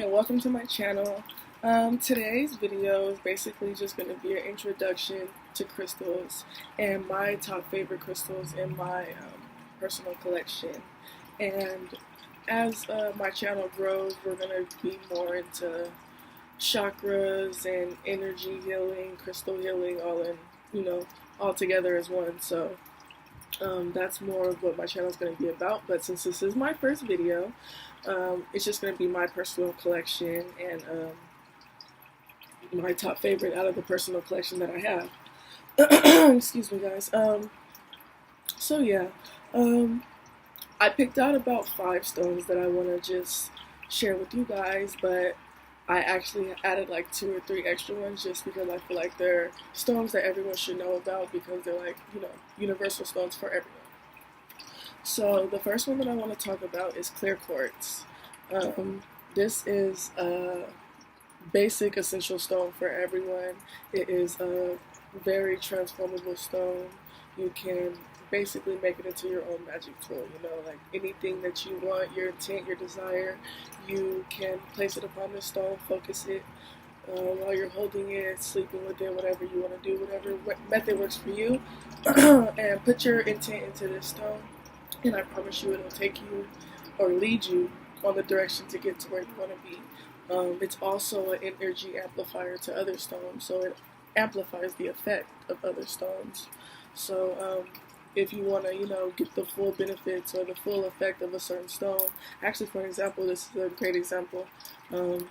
and welcome to my channel. Today's video is basically just going to be an introduction to crystals and my top favorite crystals in my personal collection. And as my channel grows, we're going to be more into chakras and energy healing, crystal healing, all together as one. So that's more of what my channel is going to be about. But since this is my first video, it's just going to be my personal collection and my top favorite out of the personal collection that I have. Excuse me, guys. So yeah, I picked out about 5 stones that I want to just share with you guys, but I actually added like 2 or 3 extra ones just because I feel like they're stones that everyone should know about because they're like, universal stones for everyone. So the first one that I want to talk about is clear quartz. This is a basic essential stone for everyone. It is a very transformable stone. You can basically make it into your own magic tool, like anything that you want, your intent, your desire, you can place it upon the stone, focus it while you're holding it, sleeping with it, whatever you want to do, whatever method works for you, and put your intent into this stone, and I promise you it'll take you or lead you on the direction to get to where you want to be. It's also an energy amplifier to other stones, so it amplifies the effect of other stones. So if you want to, get the full benefits or the full effect of a certain stone. Actually, for example, this is a great example.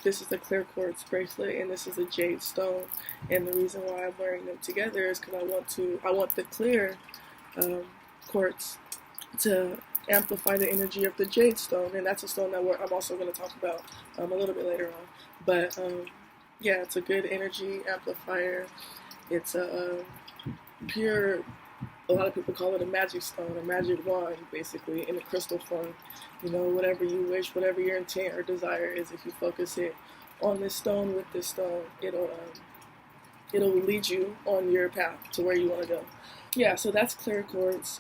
This is the clear quartz bracelet, and this is a jade stone. And the reason why I'm wearing them together is because I want the clear quartz to amplify the energy of the jade stone, and that's a stone that I'm also going to talk about a little bit later on. But yeah, it's a good energy amplifier. It's a pure. A lot of people call it a magic stone, a magic wand, basically, in a crystal form. Whatever you wish, whatever your intent or desire is, if you focus it on this stone with this stone, it'll lead you on your path to where you want to go. Yeah, so that's clear quartz.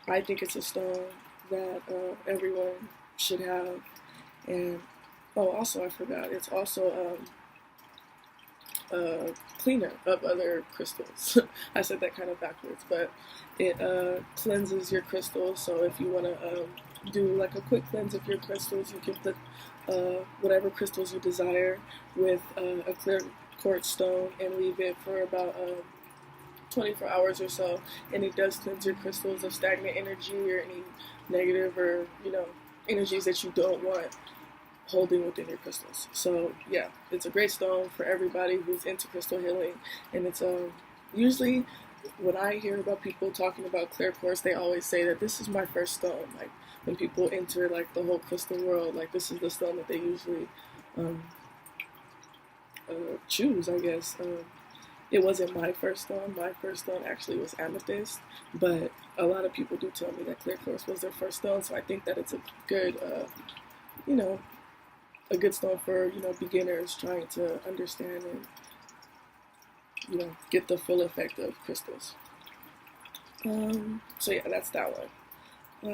I think it's a stone that everyone should have. And also I forgot, it's also cleaner of other crystals. I said that kind of backwards, but it cleanses your crystals. So if you want to do like a quick cleanse of your crystals, you can put whatever crystals you desire with a clear quartz stone and leave it for about 24 hours or so, and it does cleanse your crystals of stagnant energy or any negative or energies that you don't want holding within your crystals. So yeah, it's a great stone for everybody who's into crystal healing. And it's usually when I hear about people talking about clear quartz, they always say that this is my first stone. Like when people enter like the whole crystal world, like this is the stone that they usually choose, I guess. It wasn't my first stone. My first stone actually was amethyst, but a lot of people do tell me that clear quartz was their first stone. So I think that it's a good a good stone for beginners trying to understand and get the full effect of crystals. So yeah, that's that one.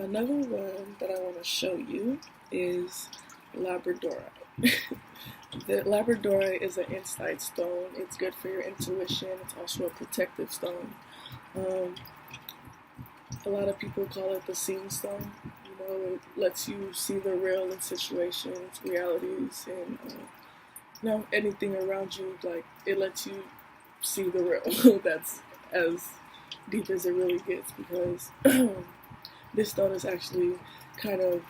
Another one that I want to show you is Labradorite. The Labradorite is an insight stone. It's good for your intuition. It's also a protective stone. A lot of people call it the seeing stone. It lets you see the real in situations, realities, and anything around you. Like it lets you see the real. That's as deep as it really gets, because this stone is actually kind of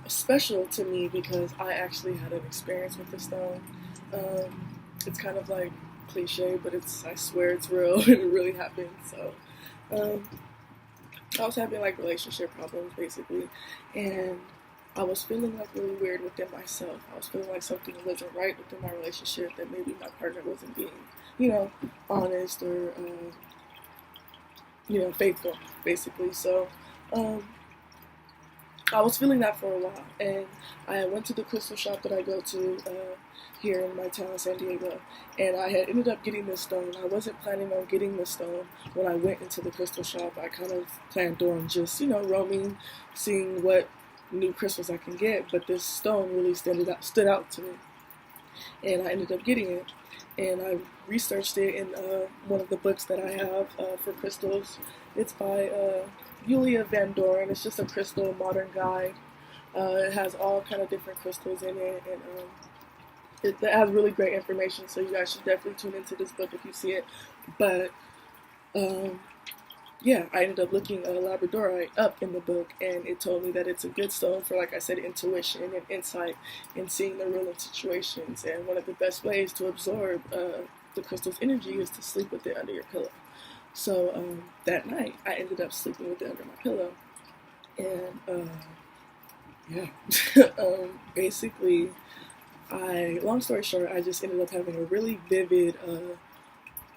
special to me because I actually had an experience with this stone. It's kind of like cliche, but I swear it's real and it really happened. So I was having like relationship problems basically, and I was feeling like really weird within myself. I was feeling like something wasn't right within my relationship, that maybe my partner wasn't being, honest or, faithful, basically. So, I was feeling that for a while, and I went to the crystal shop that I go to here in my town, San Diego, and I had ended up getting this stone. I wasn't planning on getting this stone when I went into the crystal shop. I kind of planned on just, roaming, seeing what new crystals I can get, but this stone really stood out to me, and I ended up getting it. And I researched it in one of the books that I have for crystals. It's by Julia Van Doren. It's just a crystal modern guide. It has all kind of different crystals in it, and it has really great information. So you guys should definitely tune into this book if you see it. But yeah, I ended up looking Labradorite up in the book, and it told me that it's a good stone for, like I said, intuition and insight and seeing the real in situations. And one of the best ways to absorb the crystal's energy is to sleep with it under your pillow. So that night, I ended up sleeping with it under my pillow, and yeah, basically, long story short, I just ended up having a really vivid,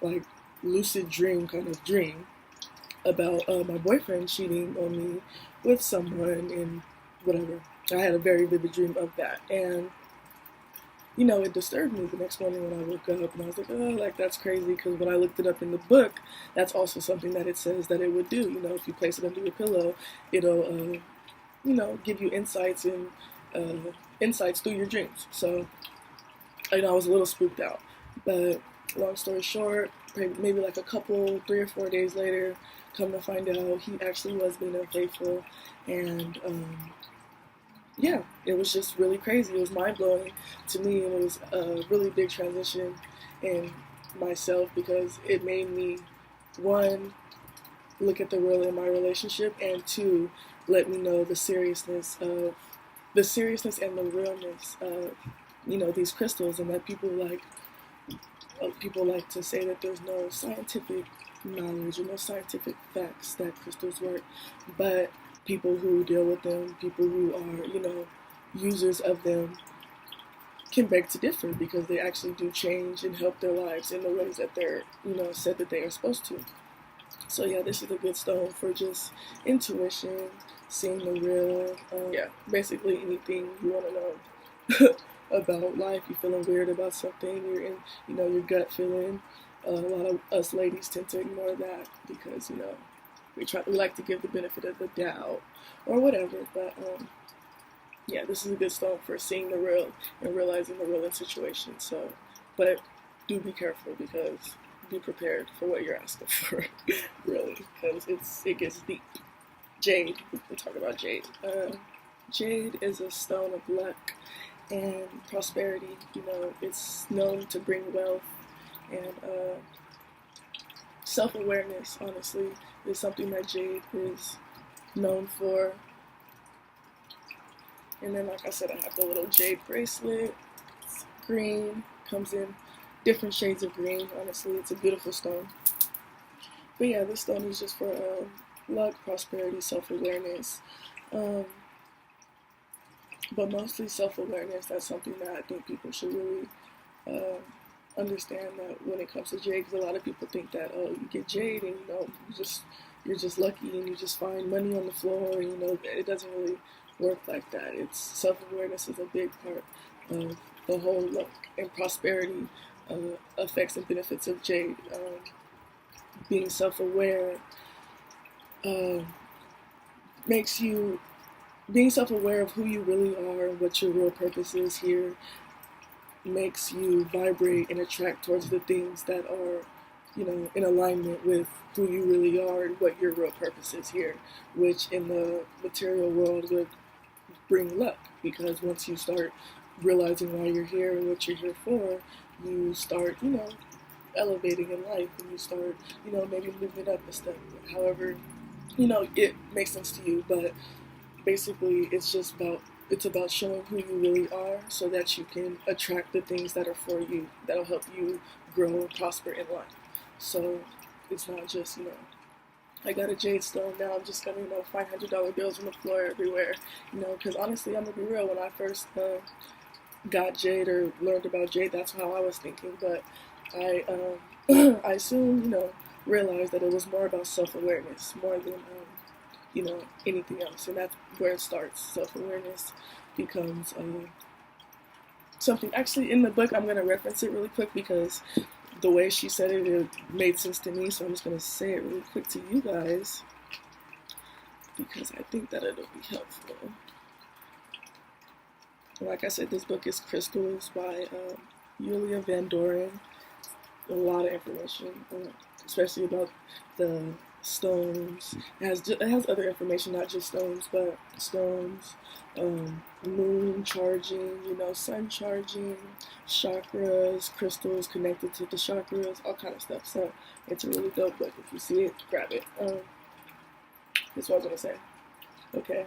like lucid dream kind of dream about my boyfriend cheating on me with someone and whatever. I had a very vivid dream of that, and you know, it disturbed me the next morning when I woke up, and I was like, oh, like that's crazy, because when I looked it up in the book, that's also something that it says that it would do. You know, if you place it under your pillow, it'll, you know, give you insights and insights through your dreams. So, you know, I was a little spooked out, but long story short, maybe like a couple, 3 or 4 days later, come to find out, he actually was being unfaithful, and yeah, it was just really crazy. It was mind-blowing to me, and it was a really big transition in myself, because it made me, one, look at the real in my relationship, and two, let me know the seriousness and the realness of, you know, these crystals, and that people like to say that there's no scientific knowledge or no scientific facts that crystals work, but people who deal with them, people who are, you know, users of them, can beg to differ, because they actually do change and help their lives in the ways that they're, you know, said that they are supposed to. So yeah, this is a good stone for just intuition, seeing the real, yeah, basically anything you want to know about life. You're feeling weird about something, you're in, you know, your gut feeling. A lot of us ladies tend to ignore that, because, you know, we like to give the benefit of the doubt or whatever. But yeah, this is a good stone for seeing the real and realizing the real in situations. So, but do be careful, because be prepared for what you're asking for, really, because it gets deep. Jade, we'll talk about Jade. Jade is a stone of luck and prosperity. You know, it's known to bring wealth, and self-awareness, honestly, is something that Jade is known for. And then, like I said, I have the little jade bracelet. It's green, comes in different shades of green. Honestly, it's a beautiful stone. But yeah, this stone is just for luck, prosperity, self-awareness. But mostly self-awareness. That's something that I think people should really understand, that when it comes to jade, because a lot of people think that, oh, you get jade and, you know, you're just lucky and you just find money on the floor, and, you know, it doesn't really work like that. It's self-awareness is a big part of the whole luck and prosperity effects and benefits of jade. Being self-aware makes you, being self-aware of who you really are and what your real purpose is here, makes you vibrate and attract towards the things that are, you know, in alignment with who you really are and what your real purpose is here, which in the material world would bring luck, because once you start realizing why you're here and what you're here for, you start, you know, elevating in life, and you start, you know, maybe moving up a step, however, you know, it makes sense to you. But basically, it's about showing who you really are, so that you can attract the things that are for you, that'll help you grow and prosper in life. So it's not just, you know, I got a jade stone, now I'm just gonna, you know, find $100 bills on the floor everywhere, you know, because honestly, I'm gonna be real, when I first got jade or learned about jade, that's how I was thinking. But I I soon, you know, realized that it was more about self-awareness, more than you know, anything else, and that's where it starts. Self-awareness becomes something. Actually, in the book, I'm gonna reference it really quick, because the way she said it, it made sense to me. So I'm just gonna say it really quick to you guys, because I think that it'll be helpful. Like I said, this book is Crystals by Yulia Van Doren. A lot of information, especially about the stones. It has other information, not just stones, but stones, moon charging, sun charging, chakras, crystals connected to the chakras, all kind of stuff. So it's a really dope book. If you see it, grab it. That's what I was gonna say. Okay.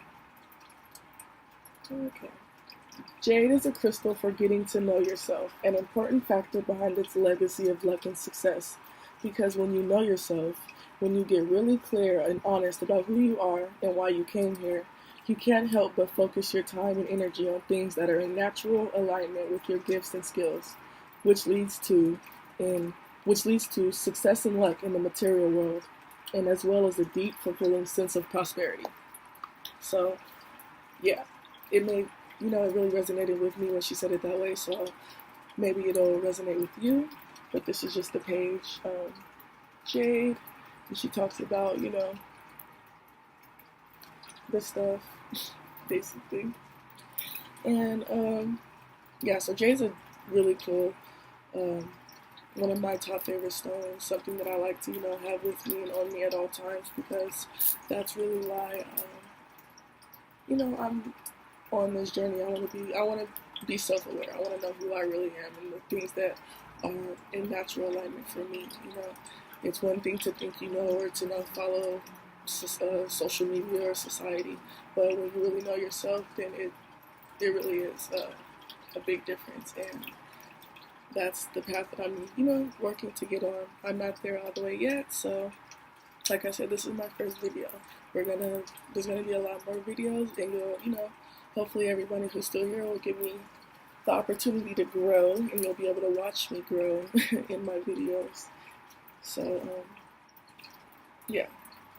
Jade is a crystal for getting to know yourself, an important factor behind its legacy of luck and success. Because when you know yourself, when you get really clear and honest about who you are and why you came here, you can't help but focus your time and energy on things that are in natural alignment with your gifts and skills, which leads to success and luck in the material world, and as well as a deep, fulfilling sense of prosperity. So, yeah, it really resonated with me when she said it that way, so maybe it'll resonate with you. But this is just the page, Jade, and she talks about, this stuff, basically. And, so Jade's a really cool, one of my top favorite stones, something that I like to, have with me and on me at all times, because that's really why, I'm on this journey. I want to be self-aware. I want to know who I really am and the things that are in natural alignment for me. It's one thing to think or to follow social media or society, but when you really know yourself, then it really is a big difference. And that's the path that I'm working to get on. I'm not there all the way yet, so like I said, this is my first video. There's gonna be a lot more videos, and you'll hopefully everybody who's still here will give me the opportunity to grow, and you'll be able to watch me grow in my videos. So,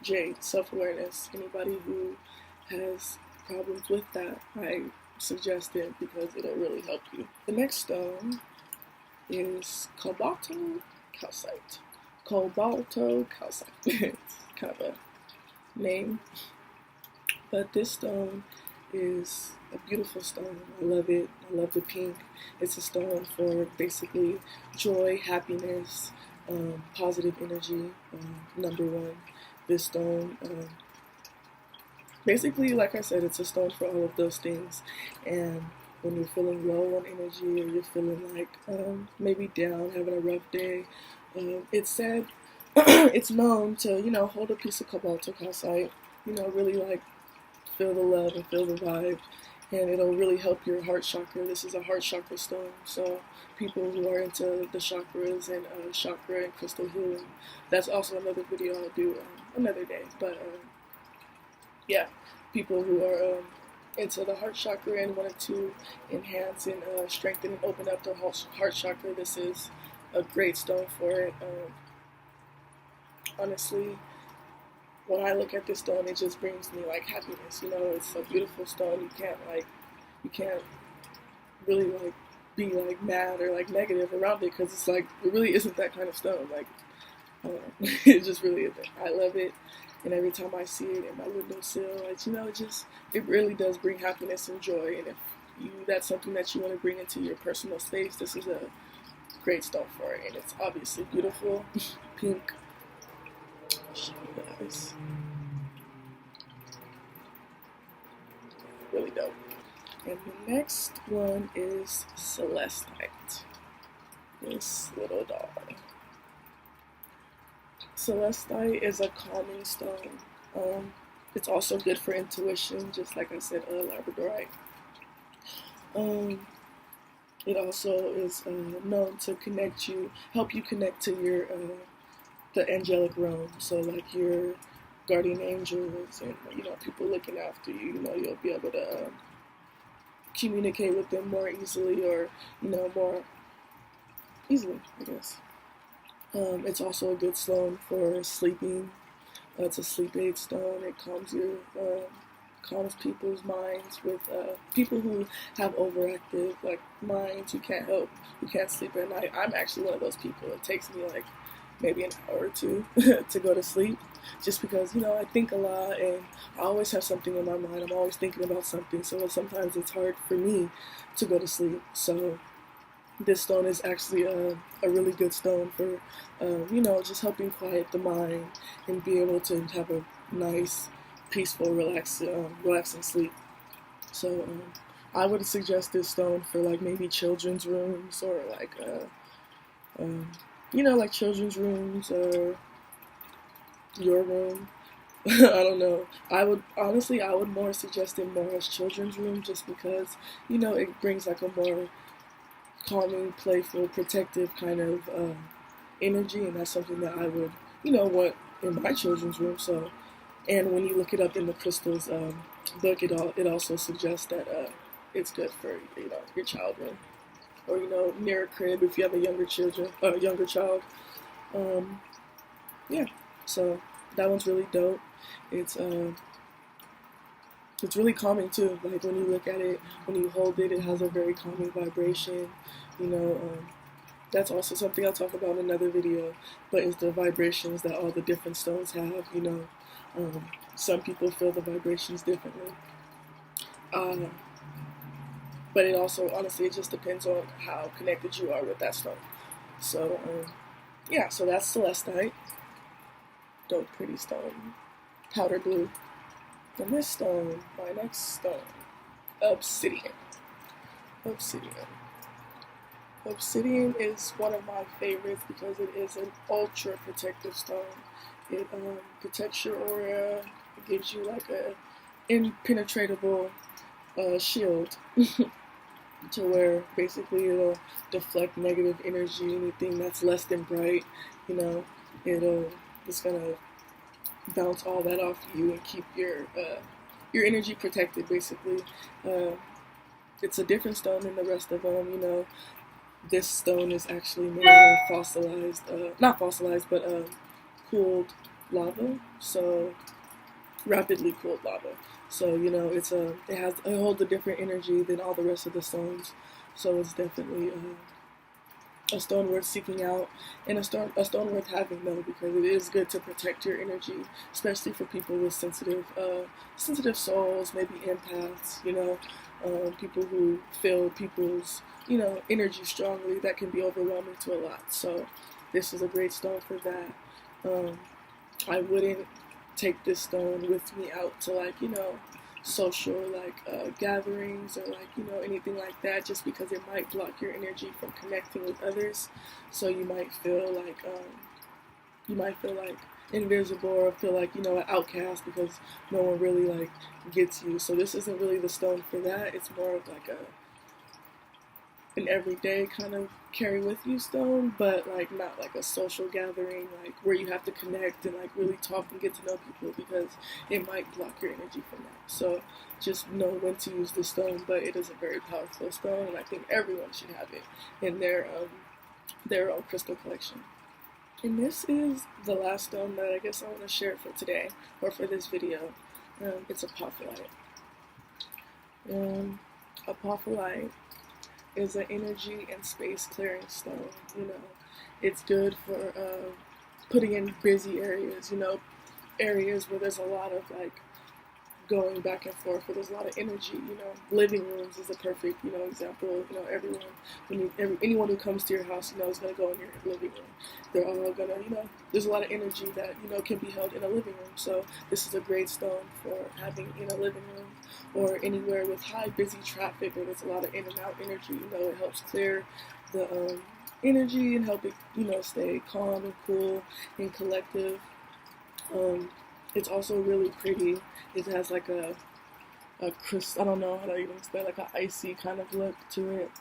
Jade, self-awareness. Anybody who has problems with that, I suggest it because it'll really help you. The next stone is cobalto calcite. It's kind of a name, but this stone is a beautiful stone. I love it. I love the pink. It's a stone for basically joy, happiness, positive energy. Number one, this stone, basically, like I said, it's a stone for all of those things. And when you're feeling low on energy, or you're feeling like maybe down, having a rough day, it's said, it's known to hold a piece of cobalto calcite, really feel the love and feel the vibe, and it'll really help your heart chakra. This is a heart chakra stone, so people who are into the chakras and chakra and crystal healing, that's also another video I'll do another day. But people who are into the heart chakra and wanted to enhance and strengthen and open up their heart chakra, this is a great stone for it. Honestly, when I look at this stone, it just brings me happiness. It's a beautiful stone. You can't really be mad or negative around it, because it's it really isn't that kind of stone. I don't know. It just really isn't. I love it, and every time I see it in my windowsill, it really does bring happiness and joy. And if that's something that you want to bring into your personal space, this is a great stone for it. And it's obviously beautiful, pink. Guys. Really dope. And the next one is Celestite. This little doll. Celestite is a calming stone. It's also good for intuition, just like I said, Labradorite. It also is known to help you connect to your the angelic realm. So your guardian angels and people looking after you. You'll be able to communicate with them more easily, or more easily, I guess. It's also a good stone for sleeping. It's a sleep aid stone. It calms people's minds. With people who have overactive minds, you can't sleep at night. I'm actually one of those people. It takes me maybe an hour or two to go to sleep, just because, you know, I think a lot and I always have something in my mind. I'm always thinking about something, so sometimes it's hard for me to go to sleep. So this stone is actually a really good stone for, you know, just helping quiet the mind and be able to have a nice, peaceful, relaxing sleep. So I would suggest this stone for like maybe children's rooms or like, you know, like children's rooms or your room. I don't know. I would honestly, I would more suggest it more as children's room, just because, you know, it brings like a more calming, playful, protective kind of energy, and that's something that I would, you know, want in my children's room. So, and when you look it up in the crystals book, it also suggests that it's good for, you know, your child room, or, you know, near a crib if you have a younger child. Um, yeah, so that one's really dope. It's uh, it's really calming too. Like when you look at it, when you hold it, it has a very calming vibration. You know, that's also something I'll talk about in another video. But it's the vibrations that all the different stones have. You know, some people feel the vibrations differently. Uh, but it also, honestly, it just depends on how connected you are with that stone. So, yeah, so that's celestite, dope, pretty stone, powder blue. And this stone, my next stone, obsidian. Obsidian. Obsidian is one of my favorites because it is an ultra protective stone. It protects your aura. It gives you like a impenetrable shield to where basically it'll deflect negative energy, anything that's less than bright. You know, it's gonna bounce all that off you and keep your energy protected. Basically, uh, it's a different stone than the rest of them. You know, this stone is actually made of fossilized, not fossilized, but cooled lava. So rapidly cooled lava. So, you know, it holds a different energy than all the rest of the stones. So it's definitely a stone worth seeking out, and a stone worth having though, because it is good to protect your energy, especially for people with sensitive souls, maybe empaths. You know, people who feel people's, you know, energy strongly. That can be overwhelming to a lot. So this is a great stone for that. I wouldn't take this stone with me out to, like, you know, social like gatherings or like, you know, anything like that, just because it might block your energy from connecting with others. So you might feel like invisible, or feel like, you know, an outcast because no one really like gets you. So this isn't really the stone for that. It's more of like an everyday kind of carry with you stone, but like not like a social gathering, like where you have to connect and like really talk and get to know people, because it might block your energy from that. So just know when to use the stone, but it is a very powerful stone, and I think everyone should have it in their own crystal collection. And this is the last stone that I guess I want to share for today, or for this video. It's apophyllite. Apophyllite is an energy and space clearing stone. You know, it's good for putting in busy areas. You know, areas where there's a lot of like going back and forth, where there's a lot of energy. You know, living rooms is a perfect, you know, example. You know, anyone who comes to your house, you know, is gonna go in your living room. They're all gonna, you know, there's a lot of energy that, you know, can be held in a living room. So this is a great stone for having in a living room, or anywhere with high busy traffic where there's a lot of in and out energy. You know, it helps clear the energy and help it, you know, stay calm and cool and collective. It's also really pretty. It has like a crisp, I don't know how to even explain, like an icy kind of look to it.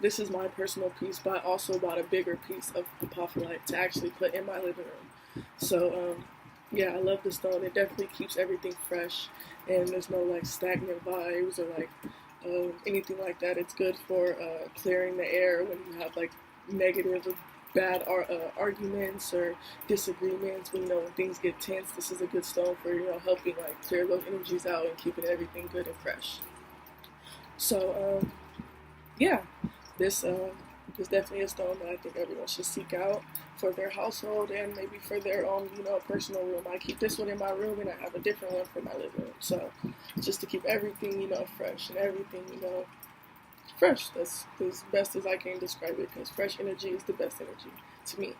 This is my personal piece, but I also bought a bigger piece of apophyllite to actually put in my living room. So yeah, I love the stone. It definitely keeps everything fresh, and there's no like stagnant vibes or like anything like that. It's good for clearing the air when you have like negative or bad arguments or disagreements. When, you know, when things get tense, this is a good stone for, you know, helping like clear those energies out and keeping everything good and fresh. So yeah, this It's definitely a stone that I think everyone should seek out for their household and maybe for their own, personal room. I keep this one in my room and I have a different one for my living room. So just to keep everything, fresh and everything, fresh. That's as best as I can describe it, because fresh energy is the best energy to me.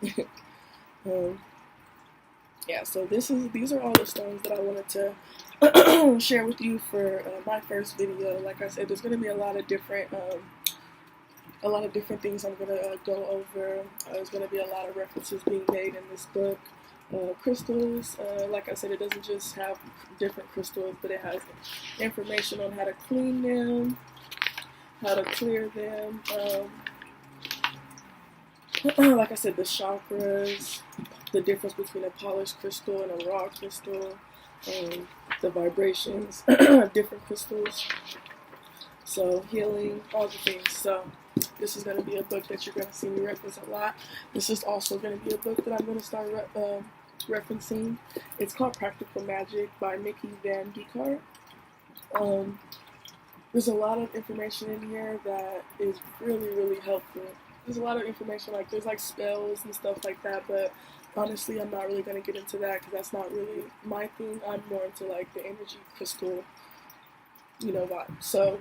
Yeah, so these are all the stones that I wanted to share with you for my first video. Like I said, there's going to be a lot of different things I'm going to go over. There's going to be a lot of references being made in this book. Crystals, like I said, it doesn't just have different crystals, but it has information on how to clean them, how to clear them. Like I said, the chakras, the difference between a polished crystal and a raw crystal, the vibrations, different crystals, so healing, all the things. So this is going to be a book that you're going to see me reference a lot. This is also going to be a book that I'm going to start referencing. It's called Practical Magic by Mickey Van Dekart. There's a lot of information in here that is really, really helpful. There's a lot of information, like there's like spells and stuff like that, but honestly, I'm not really going to get into that because that's not really my thing. I'm more into like the energy crystal, vibe. So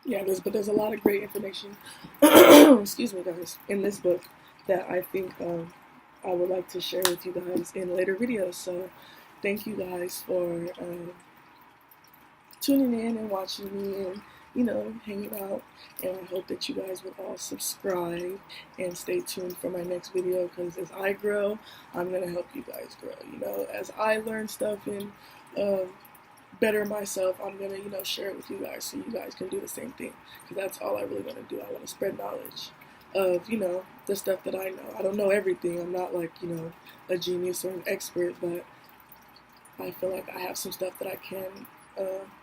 yeah, there's a lot of great information, excuse me guys, in this book that I think I would like to share with you guys in later videos. So thank you guys for tuning in and watching me and hanging out, and I hope that you guys will all subscribe and stay tuned for my next video, because as I grow, I'm going to help you guys grow. As I learn stuff and better myself, I'm going to share it with you guys so you guys can do the same thing, because that's all I really want to do. I want to spread knowledge of the stuff that I know. I don't know everything. I'm not like a genius or an expert, but I feel like I have some stuff that I can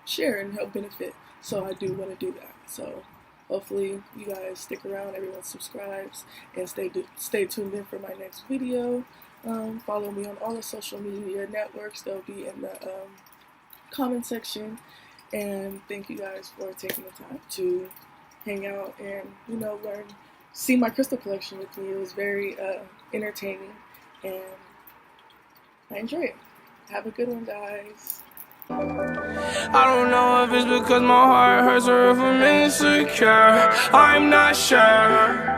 share and help benefit. So I do want to do that. So hopefully you guys stick around, everyone subscribes, and stay tuned in for my next video. Follow me on all the social media networks. They'll be in the comment section. And thank you guys for taking the time to hang out and learn, see my crystal collection with me. It was very entertaining, and I enjoy it. Have a good one, guys. I don't know if it's because my heart hurts or if I'm insecure. I'm not sure.